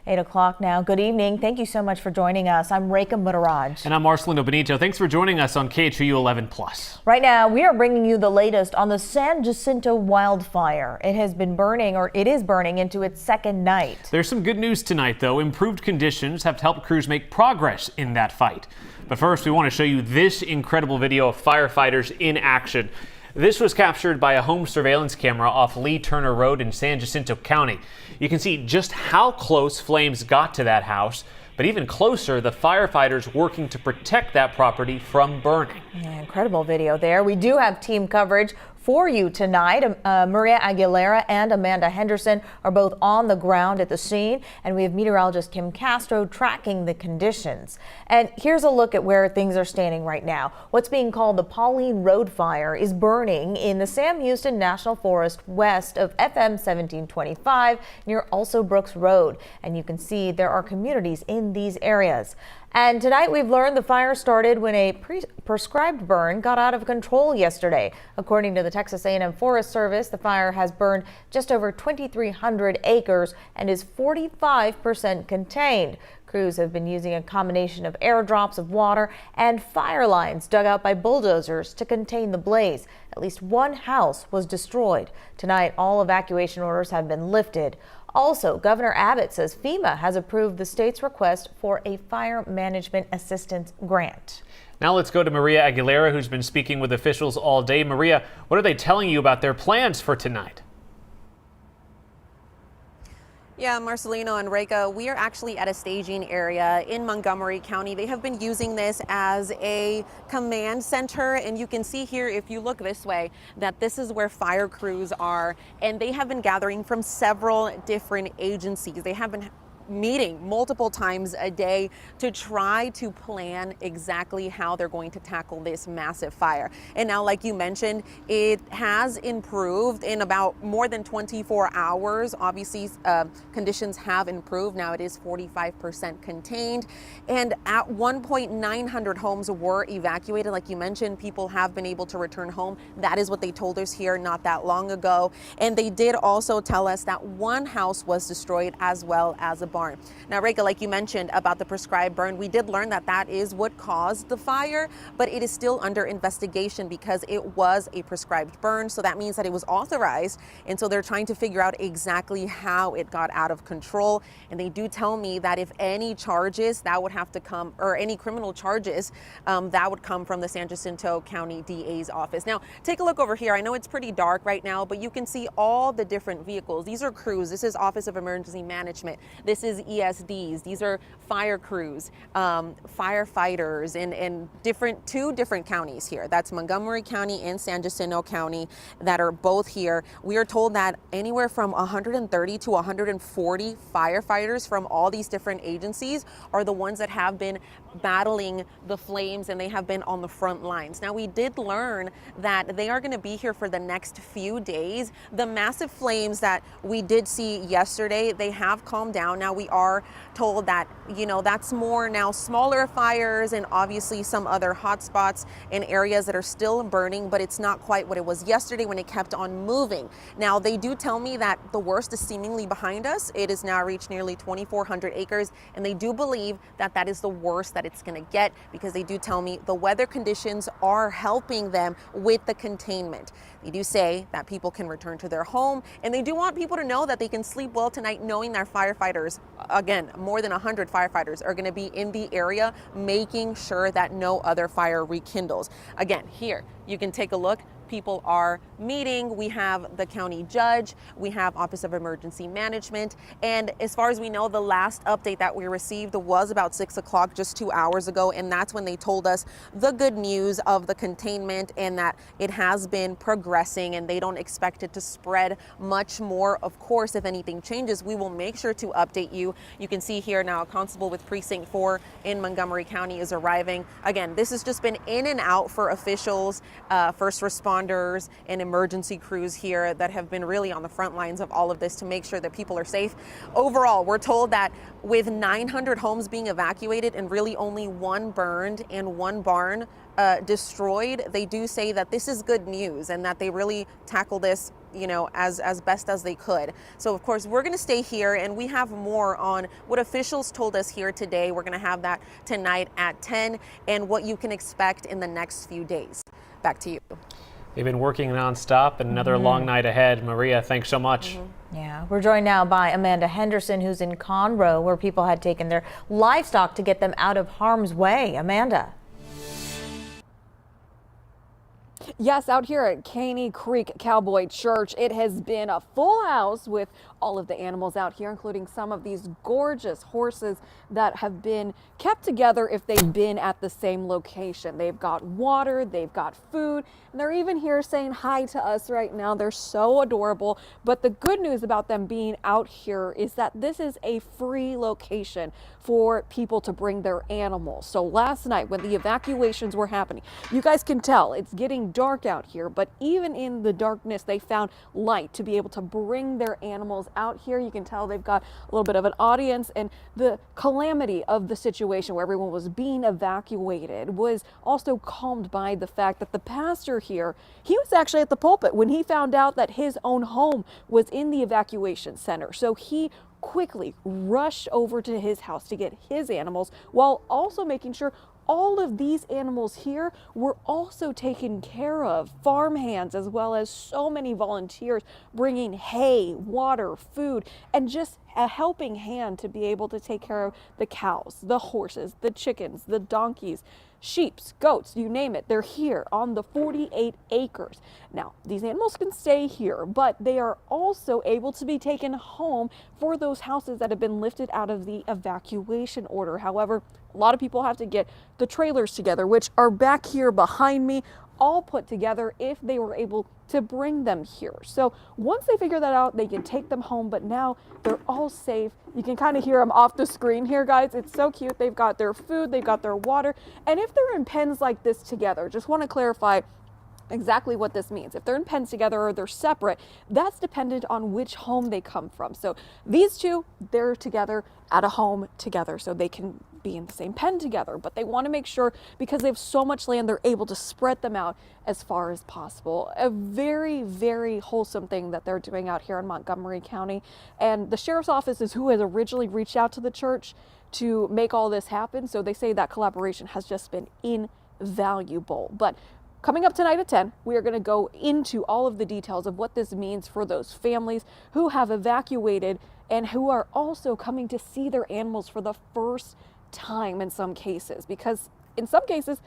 8 o'clock now. Good evening. Thank you so much for joining us. I'm Rekha Muttaraj. And I'm Marcelino Benito. Thanks for joining us on KHOU 11+. Right now, we are bringing you the latest on the San Jacinto wildfire. It has been burning, or it is burning, into its second night. There's some good news tonight, though. Improved conditions have helped crews make progress in that fight. But first, we want to show you this incredible video of firefighters in action. This was captured by a home surveillance camera off Lee Turner Road in San Jacinto County. You can see just how close flames got to that house, but even closer, the firefighters working to protect that property from burning. Yeah, incredible video there. We do have team coverage for you tonight. Maria Aguilera and Amanda Henderson are both on the ground at the scene, and we have meteorologist Kim Castro tracking the conditions. And here's a look at where things are standing right now. What's being called the Pauline Road Fire is burning in the Sam Houston National Forest west of FM 1725 near Also Brooks Road. And you can see there are communities in these areas. And tonight we've learned the fire started when a prescribed burn got out of control yesterday. According to the Texas A&M Forest Service, the fire has burned just over 2,300 acres and is 45% contained. Crews have been using a combination of airdrops of water and fire lines dug out by bulldozers to contain the blaze. At least one house was destroyed. Tonight, all evacuation orders have been lifted. Also, Governor Abbott says FEMA has approved the state's request for a fire management assistance grant. Now let's go to Maria Aguilera, who's been speaking with officials all day. Maria, what are they telling you about their plans for tonight? Yeah, Marcelino and Rekha, we are actually at a staging area in Montgomery County. They have been using this as a command center, and you can see here, if you look this way, that this is where fire crews are, and they have been gathering from several different agencies. They have been meeting multiple times a day to try to plan exactly how they're going to tackle this massive fire. And now, like you mentioned, it has improved in about more than 24 hours. Obviously, conditions have improved. Now it is 45% contained. And at one point, 900 homes were evacuated. Like you mentioned, people have been able to return home. That is what they told us here not that long ago. And they did also tell us that one house was destroyed as well as a barn. Now, Rekha, like you mentioned about the prescribed burn, we did learn that that is what caused the fire, but it is still under investigation because it was a prescribed burn. So that means that it was authorized. And so they're trying to figure out exactly how it got out of control. And they do tell me that if any charges that would have to come, or any criminal charges, that would come from the San Jacinto County DA's office. Now, take a look over here. I know it's pretty dark right now, but you can see all the different vehicles. These are crews. This is Office of Emergency Management. This is ESDs. These are fire crews, firefighters in two different counties here. That's Montgomery County and San Jacinto County that are both here. We are told that anywhere from 130 to 140 firefighters from all these different agencies are the ones that have been battling the flames, and they have been on the front lines. Now, we did learn that they are going to be here for the next few days. The massive flames that we did see yesterday, they have calmed down. Now, we are told that, that's more now smaller fires and obviously some other hot spots in areas that are still burning, but it's not quite what it was yesterday when it kept on moving. Now, they do tell me that the worst is seemingly behind us. It has now reached nearly 2,400 acres, and they do believe that that is the worst that it's going to get, because they do tell me the weather conditions are helping them with the containment. They do say that people can return to their home, and they do want people to know that they can sleep well tonight knowing their firefighters, again, more than 100 firefighters are going to be in the area making sure that no other fire rekindles. Again, here you can take a look. People are meeting. We have the county judge, we have Office of Emergency Management, and as far as we know, the last update that we received was about 6 o'clock, just 2 hours ago, and that's when they told us the good news of the containment and that it has been progressing and they don't expect it to spread much more. Of course, if anything changes, we will make sure to update you. You can see here now a constable with Precinct 4 in Montgomery County is arriving. Again, this has just been in and out for officials, first responders, and emergency crews here that have been really on the front lines of all of this to make sure that people are safe. Overall, we're told that with 900 homes being evacuated and really only one burned and one barn destroyed, they do say that this is good news and that they really tackle this as best as they could. So of course we're going to stay here, and we have more on what officials told us here today. We're going to have that tonight at 10, and what you can expect in the next few days. Back to you. They've been working nonstop, and another long night ahead. Maria, thanks so much. Yeah, we're joined now by Amanda Henderson, who's in Conroe, where people had taken their livestock to get them out of harm's way. Amanda. Yes, out here at Caney Creek Cowboy Church, it has been a full house with all of the animals out here, including some of these gorgeous horses that have been kept together if they've been at the same location. They've got water, they've got food, and they're even here saying hi to us right now. They're so adorable. But the good news about them being out here is that this is a free location for people to bring their animals. So last night when the evacuations were happening, you guys can tell it's getting dark out here, but even in the darkness, they found light to be able to bring their animals out here. You can tell they've got a little bit of an audience, and the calamity of the situation where everyone was being evacuated was also calmed by the fact that the pastor here, he was actually at the pulpit when he found out that his own home was in the evacuation center. So he quickly rushed over to his house to get his animals, while also making sure all of these animals here were also taken care of. Farm hands, as well as so many volunteers bringing hay, water, food, and just a helping hand to be able to take care of the cows, the horses, the chickens, the donkeys, sheep, goats, you name it. They're here on the 48 acres. Now, these animals can stay here, but they are also able to be taken home for those houses that have been lifted out of the evacuation order. However, a lot of people have to get the trailers together, which are back here behind me, all put together if they were able to bring them here. So once they figure that out, they can take them home, but now they're all safe. You can kind of hear them off the screen here, guys. It's so cute. They've got their food, they've got their water. And if they're in pens like this together, just want to clarify exactly what this means. If they're in pens together or they're separate, that's dependent on which home they come from. So these two, they're together at a home together, so they can be in the same pen together, but they want to make sure, because they have so much land, they're able to spread them out as far as possible. A very, very wholesome thing that they're doing out here in Montgomery County. And the sheriff's office is who has originally reached out to the church to make all this happen. So they say that collaboration has just been invaluable. But coming up tonight at 10, we are going to go into all of the details of what this means for those families who have evacuated and who are also coming to see their animals for the first time in some cases, because in some cases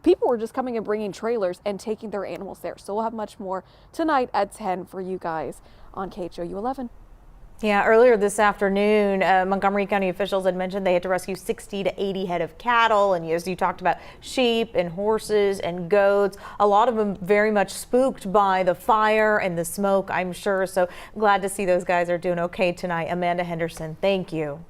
people were just coming and bringing trailers and taking their animals there. So we'll have much more tonight at 10 for you guys on KHOU 11. Yeah, earlier this afternoon, Montgomery County officials had mentioned they had to rescue 60 to 80 head of cattle. And as you talked about, sheep and horses and goats, a lot of them very much spooked by the fire and the smoke, I'm sure. So glad to see those guys are doing okay tonight. Amanda Henderson, thank you.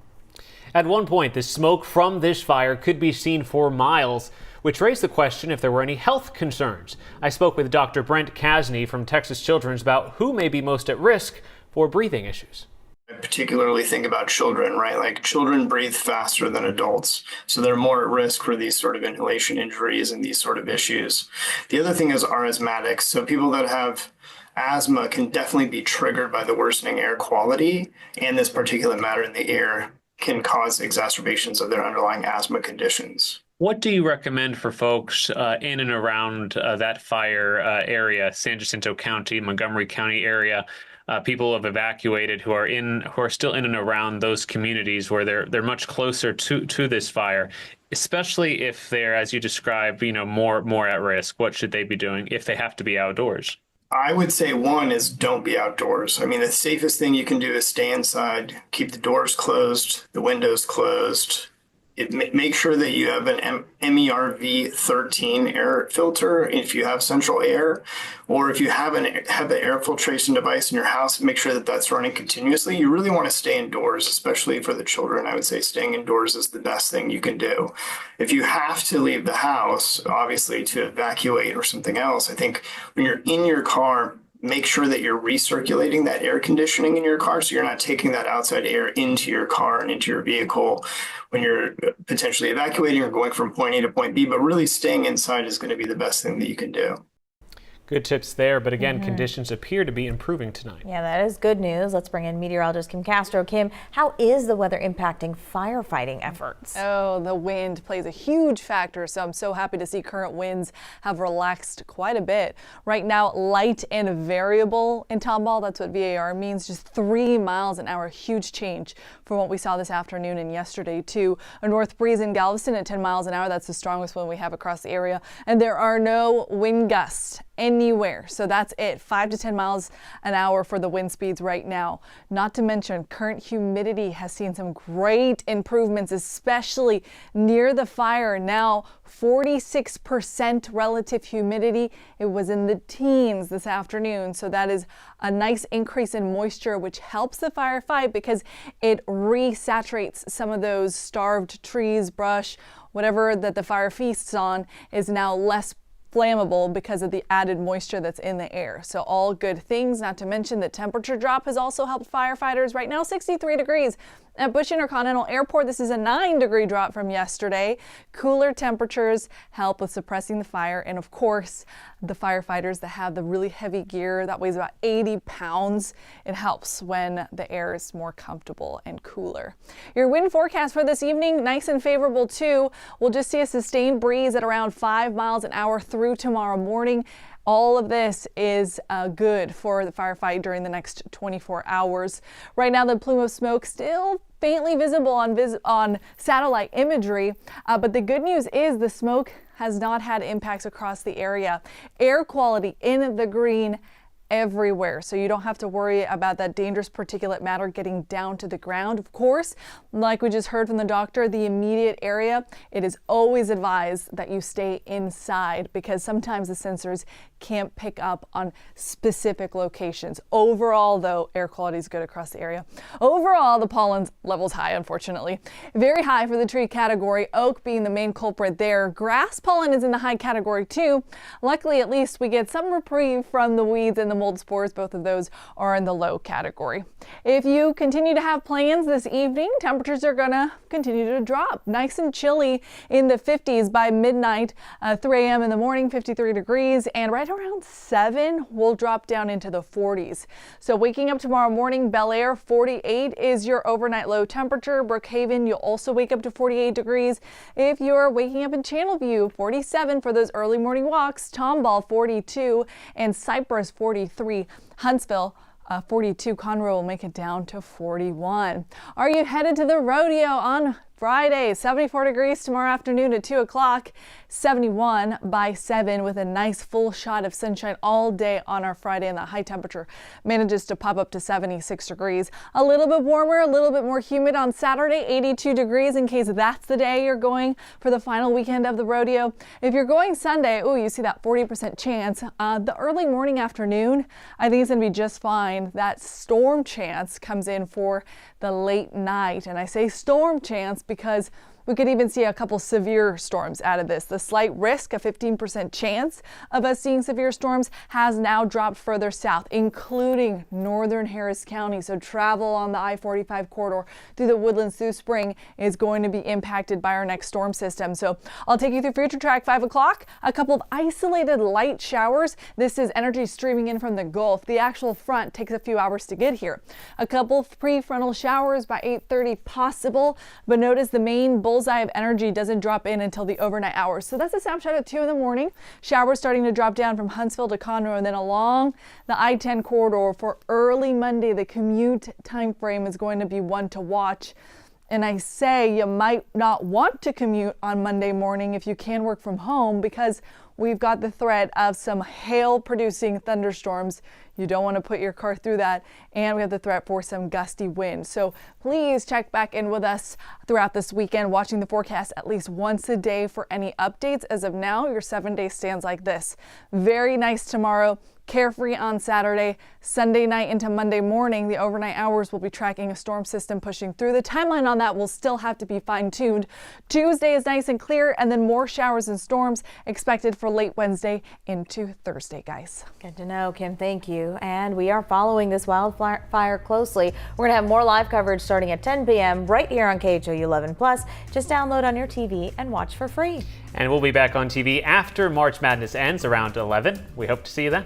At one point, the smoke from this fire could be seen for miles, which raised the question if there were any health concerns. I spoke with Dr. Brent Kasny from Texas Children's about who may be most at risk for breathing issues. I particularly think about children, right? Like children breathe faster than adults, so they're more at risk for these sort of inhalation injuries and these sort of issues. The other thing is our asthmatics. So people that have asthma can definitely be triggered by the worsening air quality, and this particulate matter in the air can cause exacerbations of their underlying asthma conditions. What do you recommend for folks in and around that fire area, San Jacinto County, Montgomery County area? People have evacuated who are still in and around those communities where they're much closer to this fire, especially if they're, as you described, more at risk. What should they be doing if they have to be outdoors? I would say one is don't be outdoors. I mean, the safest thing you can do is stay inside, keep the doors closed, the windows closed. Make sure that you have an MERV 13 air filter if you have central air, or if you have an air filtration device in your house, make sure that that's running continuously. You really want to stay indoors, especially for the children. I would say staying indoors is the best thing you can do. If you have to leave the house, obviously to evacuate or something else, I think when you're in your car, make sure that you're recirculating that air conditioning in your car so you're not taking that outside air into your car and into your vehicle when you're potentially evacuating or going from point A to point B, but really staying inside is going to be the best thing that you can do. Good tips there, but again, conditions appear to be improving tonight. Yeah, that is good news. Let's bring in meteorologist Kim Castro. Kim, how is the weather impacting firefighting efforts? Oh, the wind plays a huge factor, so I'm so happy to see current winds have relaxed quite a bit. Right now, light and variable in Tomball, that's what VAR means, just 3 miles an hour, huge change from what we saw this afternoon and yesterday too. A north breeze in Galveston at 10 miles an hour, that's the strongest one we have across the area, and there are no wind gusts anywhere. So that's it, 5 to 10 miles an hour for the wind speeds right now. Not to mention current humidity has seen some great improvements, especially near the fire. Now 46% relative humidity. It was in the teens this afternoon. So that is a nice increase in moisture, which helps the fire fight because it resaturates some of those starved trees, brush, whatever that the fire feasts on is now less flammable because of the added moisture that's in the air. So all good things, not to mention the temperature drop has also helped firefighters. Right now 63 degrees at Bush Intercontinental Airport. This is a 9-degree drop from yesterday. Cooler temperatures help with suppressing the fire, and of course the firefighters that have the really heavy gear that weighs about 80 pounds, it helps when the air is more comfortable and cooler. Your wind forecast for this evening, nice and favorable too. We'll just see a sustained breeze at around 5 miles an hour through tomorrow morning. All of this is good for the firefight during the next 24 hours. Right now, the plume of smoke still faintly visible on satellite imagery, but the good news is the smoke has not had impacts across the area. Air quality in the green everywhere, so you don't have to worry about that dangerous particulate matter getting down to the ground. Of course, like we just heard from the doctor, the immediate area, it is always advised that you stay inside because sometimes the sensors can't pick up on specific locations. Overall, though, air quality is good across the area. Overall, the pollen level's high, unfortunately. Very high for the tree category, oak being the main culprit there. Grass pollen is in the high category too. Luckily, at least we get some reprieve from the weeds and the mold spores. Both of those are in the low category. If you continue to have plans this evening, temperatures are gonna continue to drop. Nice and chilly in the 50s by midnight, 3 a.m. in the morning, 53 degrees, and right around 7 will drop down into the 40s. So waking up tomorrow morning, Bel Air 48 is your overnight low temperature. Brookhaven, you'll also wake up to 48 degrees. If you're waking up in Channelview, 47 for those early morning walks. Tomball 42 and Cypress 43. Huntsville 42. Conroe will make it down to 41. Are you headed to the rodeo on Friday? 74 degrees tomorrow afternoon at 2 o'clock, 71 by 7 with a nice full shot of sunshine all day on our Friday, and the high temperature manages to pop up to 76 degrees. A little bit warmer, a little bit more humid on Saturday, 82 degrees in case that's the day you're going for the final weekend of the rodeo. If you're going Sunday, you see that 40% chance. The early morning afternoon, I think it's going to be just fine. That storm chance comes in for the late night, and I say storm chance because we could even see a couple severe storms out of this. The slight risk, a 15% chance of us seeing severe storms, has now dropped further south, including northern Harris County. So travel on the I-45 corridor through the Woodlands through Spring is going to be impacted by our next storm system. So I'll take you through Future Track 5 o'clock. A couple of isolated light showers. This is energy streaming in from the Gulf. The actual front takes a few hours to get here. A couple of prefrontal showers by 8:30 possible, but notice the main bullseye of energy doesn't drop in until the overnight hours. So that's a snapshot at 2 in the morning. Showers starting to drop down from Huntsville to Conroe and then along the I-10 corridor for early Monday. The commute time frame is going to be one to watch. And I say you might not want to commute on Monday morning if you can work from home because we've got the threat of some hail-producing thunderstorms. You don't want to put your car through that. And we have the threat for some gusty wind. So please check back in with us throughout this weekend, watching the forecast at least once a day for any updates. As of now, your 7-day stands like this. Very nice tomorrow. Carefree on Saturday. Sunday night into Monday morning, the overnight hours will be tracking a storm system pushing through. The timeline on that will still have to be fine-tuned. Tuesday is nice and clear, and then more showers and storms expected for for late Wednesday into Thursday, guys. Good to know, Kim. Thank you. And we are following this wildfire closely. We're going to have more live coverage starting at 10 p.m. right here on KHOU 11+. Just download on your TV and watch for free. And we'll be back on TV after March Madness ends around 11. We hope to see you then.